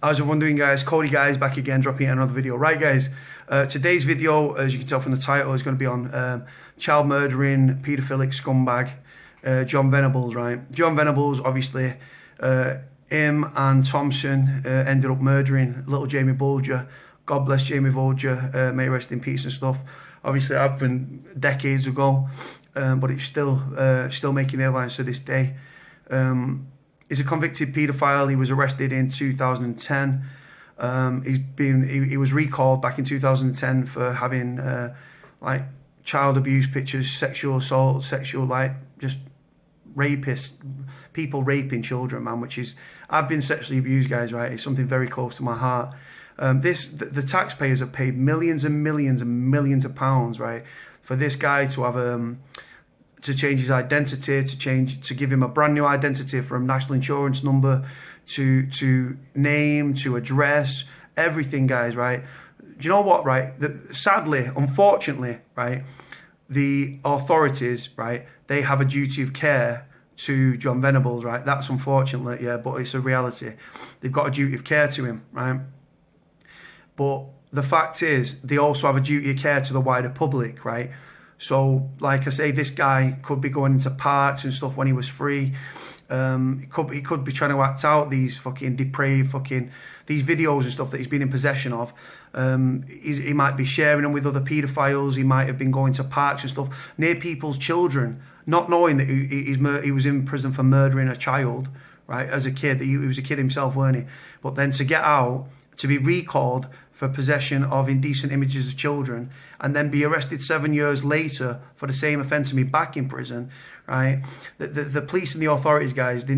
How's everyone doing, guys? Cody, guys, back again, dropping another video. Right, guys, today's video, as you can tell from the title, is going to be on child murdering, paedophilic scumbag, Jon Venables, right? Jon Venables, obviously, him and Thompson ended up murdering little Jamie Bulger. God bless Jamie Bulger, may rest in peace and stuff. Obviously, it happened decades ago, but it's still making headlines to this day. He's a convicted paedophile. He was arrested in 2010. He was recalled back in 2010 for having like child abuse pictures, sexual assault, just rapists, people raping children, man. I've been sexually abused, guys. Right, it's something very close to my heart. The taxpayers have paid millions and millions and millions of pounds, right, for this guy to have to change his identity, to give him a brand new identity, from national insurance number to name to address, everything, guys, right? Do you know what, right? Sadly, unfortunately, right, the authorities, right, they have a duty of care to Jon Venables, right? That's unfortunate, yeah, but it's a reality. They've got a duty of care to him, right? But the fact is, they also have a duty of care to the wider public, right? So, like I say, this guy could be going into parks and stuff when he was free. He could be trying to act out these fucking depraved these videos and stuff that he's been in possession of. He might be sharing them with other paedophiles. He might have been going to parks and stuff near people's children, not knowing that he was in prison for murdering a child, right? As a kid, he was a kid himself, weren't he? But then to get out, to be recalled for possession of indecent images of children, and then be arrested 7 years later for the same offence and be back in prison, right? The police and the authorities, guys, they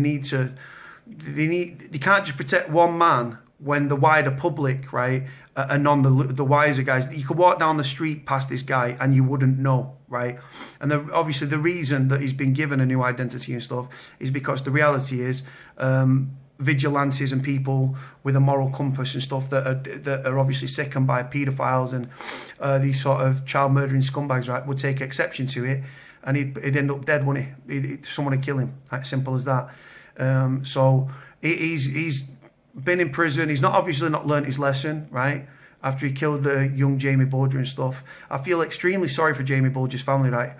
can't just protect one man when the wider public, right, are none the wiser, guys. You could walk down the street past this guy and you wouldn't know, right? And obviously the reason that he's been given a new identity and stuff is because the reality is, vigilantes and people with a moral compass and stuff that are obviously sickened by paedophiles and these sort of child murdering scumbags, right, would take exception to it, and he'd end up dead, wouldn't he? Someone would kill him, like, simple as that. So he's been in prison. He's obviously not learnt his lesson, right, after he killed young Jamie Bulger and stuff. I feel extremely sorry for Jamie Bulger's family, right?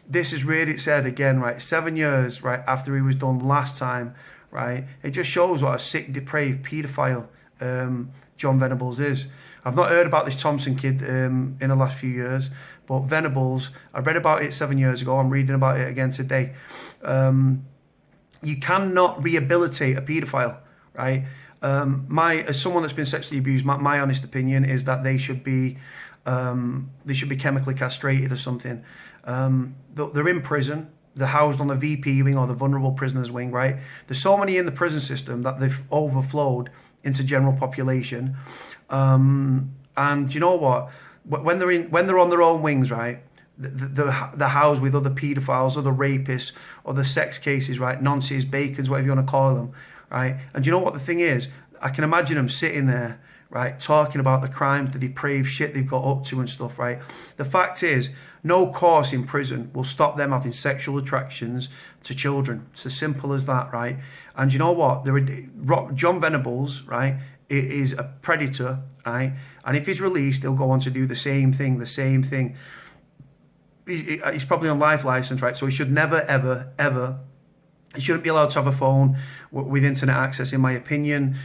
This is really sad again, right? 7 years, right, after he was done last time, right? It just shows what a sick, depraved paedophile Jon Venables is. I've not heard about this Thompson kid in the last few years, but Venables, I read about it 7 years ago. I'm reading about it again today. You cannot rehabilitate a paedophile, right? As someone that's been sexually abused, my honest opinion is that they should be chemically castrated or something. They're in prison. They're housed on the VP wing or the vulnerable prisoners wing, right? There's so many in the prison system that they've overflowed into general population. And you know what? When they're on their own wings, right? They're housed with other paedophiles, other rapists, other sex cases, right? Nonces, bacons, whatever you want to call them, right? And you know what the thing is? I can imagine them sitting there, right, talking about the crimes, the depraved shit they've got up to and stuff, right? The fact is, no course in prison will stop them having sexual attractions to children. It's as simple as that, right? And you know what? Jon Venables, right, is a predator, right? And if he's released, he'll go on to do the same thing. He's probably on life license, right? So he should never, ever, ever, he shouldn't be allowed to have a phone with internet access, in my opinion.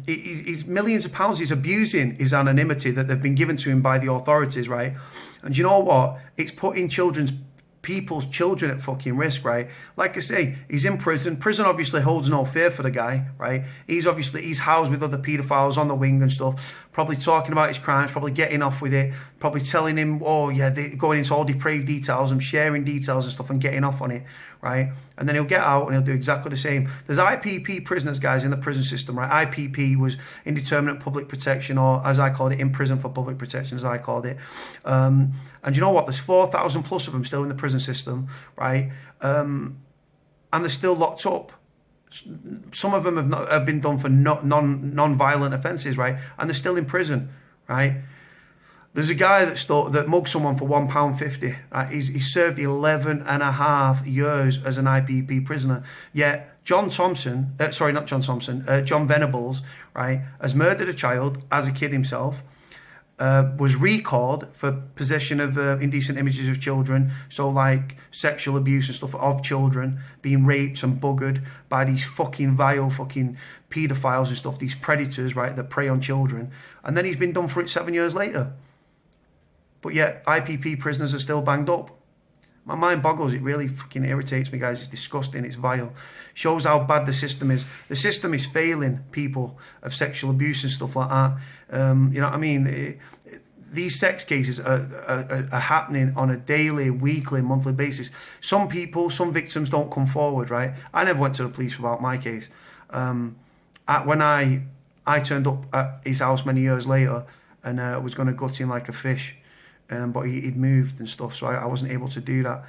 He's millions of pounds. He's abusing his anonymity that they've been given to him by the authorities, right? And you know what? It's putting people's children at fucking risk, right? Like I say, he's in prison. Prison obviously holds no fear for the guy, right? He's housed with other paedophiles on the wing and stuff, probably talking about his crimes, probably getting off with it, probably telling him, oh yeah, going into all depraved details and sharing details and stuff and getting off on it, right? And then he'll get out and he'll do exactly the same. There's IPP prisoners, guys, in the prison system, right? IPP was indeterminate public protection, or as I called it, in prison for public protection, as I called it. And you know what? There's 4,000 plus of them still in the prison system, right? And they're still locked up. Some of them have been done for non-violent offences, right? And they're still in prison, right? There's a guy that mugged someone for £1.50. Right? He's served 11 and a half years as an IPP prisoner. Yet John Thompson, sorry, not John Thompson, Jon Venables, right, has murdered a child as a kid himself, was recalled for possession of indecent images of children, so like sexual abuse and stuff of children, being raped and buggered by these fucking vile fucking paedophiles and stuff, these predators, right, that prey on children. And then he's been done for it 7 years later. But yet IPP prisoners are still banged up. My mind boggles. It really fucking irritates me, guys. It's disgusting. It's vile. Shows how bad the system is. The system is failing people of sexual abuse and stuff like that. You know what I mean? These sex cases are happening on a daily, weekly, monthly basis. Some people, some victims don't come forward, right? I never went to the police about my case. When I turned up at his house many years later and was going to gut him like a fish. But he'd moved and stuff, so I wasn't able to do that.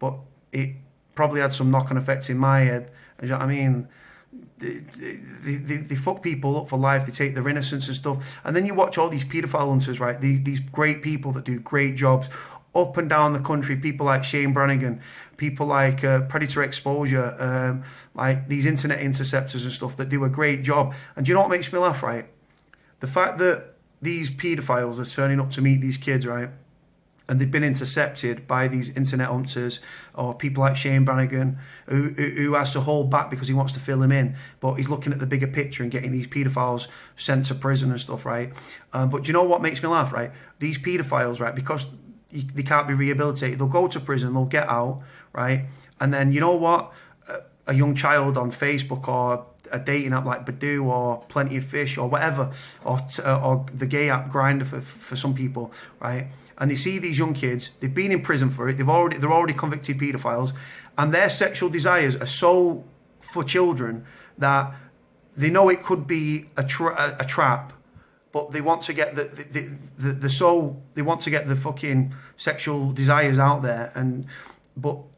But it probably had some knock-on effects in my head. You know what I mean? They fuck people up for life. They take their innocence and stuff. And then you watch all these paedophile hunters, right? These great people that do great jobs up and down the country. People like Shane Brannigan, people like Predator Exposure, like these internet interceptors and stuff that do a great job. And do you know what makes me laugh, right? The fact that these paedophiles are turning up to meet these kids, right? And they've been intercepted by these internet hunters or people like Shane Brannigan who has to hold back because he wants to fill him in. But he's looking at the bigger picture and getting these paedophiles sent to prison and stuff, right? But do you know what makes me laugh, right? These paedophiles, right, because they can't be rehabilitated, they'll go to prison, they'll get out, right? And then, you know what? A young child on Facebook or a dating app like Badoo or Plenty of Fish or whatever, or the gay app Grindr for some people, right? And they see these young kids, they've been in prison for it, they're already convicted paedophiles, and their sexual desires are so for children that they know it could be a trap, but they want to get they want to get the fucking sexual desires out there, and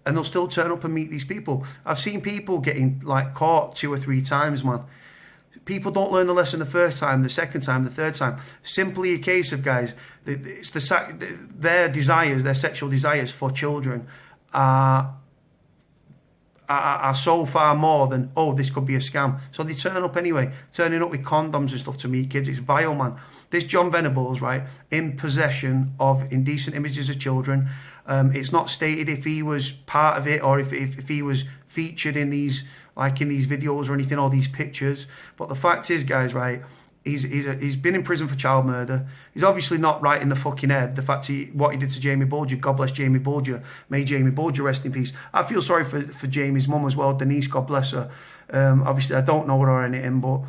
they'll still turn up and meet these people. I've seen people getting like caught 2 or 3 times, man. People don't learn the lesson the first time, the second time, the third time. Simply a case of, guys, it's their desires, their sexual desires for children are so far more than, oh, this could be a scam. So they turn up anyway, turning up with condoms and stuff to meet kids. It's vile, man. This Jon Venables, right, in possession of indecent images of children. It's not stated if he was part of it or if he was featured in these, like in these videos or anything, or these pictures. But the fact is, guys, right, he's been in prison for child murder. He's obviously not right in the fucking head. The fact what he did to Jamie Bulger, God bless Jamie Bulger, may Jamie Bulger rest in peace. I feel sorry for Jamie's mum as well, Denise, God bless her. Obviously, I don't know her or anything, but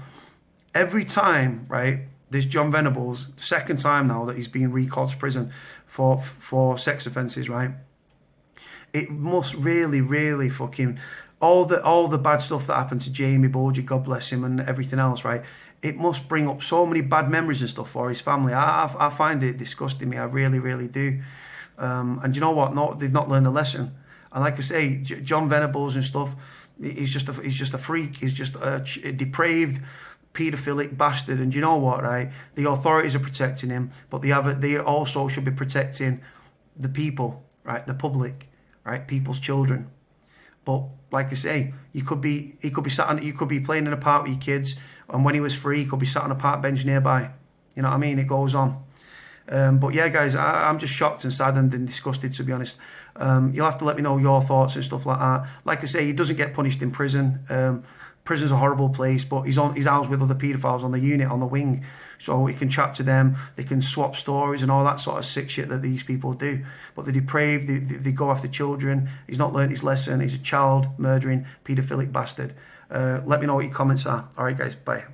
every time, right, this Jon Venables, second time now that he's been recalled to prison for sex offences, right, it must really fucking, all the bad stuff that happened to Jamie Bulger, God bless him, and everything else, right, it must bring up so many bad memories and stuff for his family. I find it disgusting, me. I really do. And you know what? No, they've not learned a lesson. And like I say, Jon Venables and stuff, he's just a freak. He's just a depraved, paedophilic bastard. And you know what, right? The authorities are protecting him, but they also should be protecting the people, right? The public, right? People's children. But like I say, he could be playing in a park with your kids, and when he was free, he could be sat on a park bench nearby. You know what I mean? It goes on. But yeah, guys, I'm just shocked and saddened and disgusted, to be honest. You'll have to let me know your thoughts and stuff like that. Like I say, he doesn't get punished in prison. Prison's a horrible place, but he's housed with other paedophiles on the unit, on the wing, so he can chat to them, they can swap stories and all that sort of sick shit that these people do. But they're depraved, they go after children. He's not learned his lesson. He's a child murdering paedophilic bastard. Let me know what your comments are. All right, guys, bye.